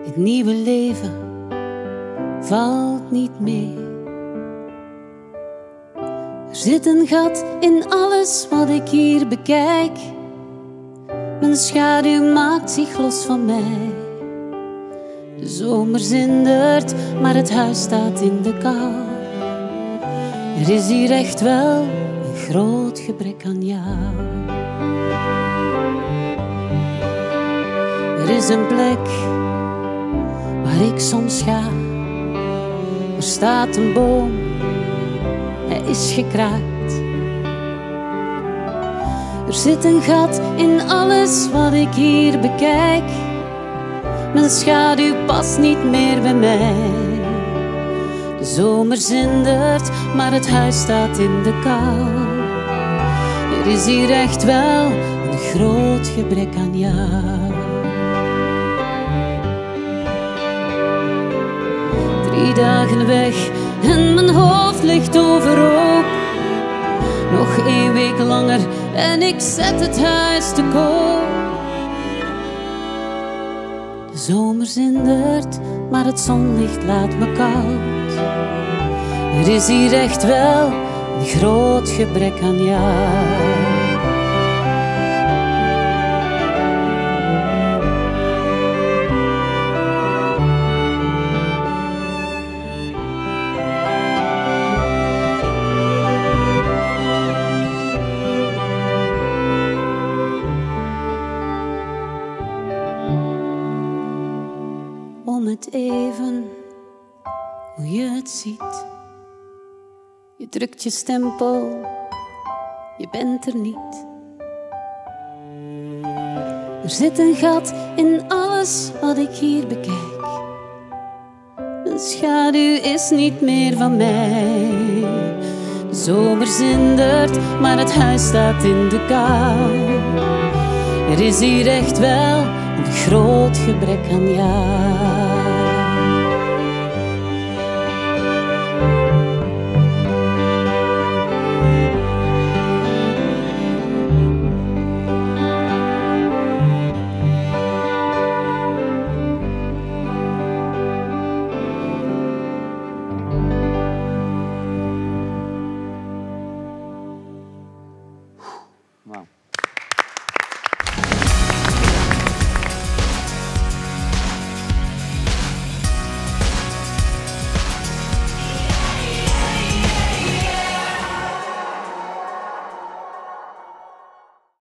Het nieuwe leven valt niet mee. Er zit een gat in alles wat ik hier bekijk. Mijn schaduw maakt zich los van mij. De zomer zindert, maar het huis staat in de kou. Er is hier echt wel een groot gebrek aan jou. Er is een plek waar ik soms ga. Er staat een boom, hij is gekraakt. Er zit een gat in alles wat ik hier bekijk. Mijn schaduw past niet meer bij mij. De zomer zindert, maar het huis staat in de kou. Er is hier echt wel een groot gebrek aan jou. 3 dagen weg en mijn hoofd ligt overhoop. Nog 1 week langer en ik zet het huis te koop. De zomer zindert, maar het zonlicht laat me koud. Er is hier echt wel een groot gebrek aan jou. Om het even, hoe je het ziet. Je drukt je stempel, je bent er niet. Er zit een gat in alles wat ik hier bekijk. Mijn schaduw is niet meer van mij. De zomer zindert, maar het huis staat in de kou. Er is hier echt wel een groot gebrek aan jou.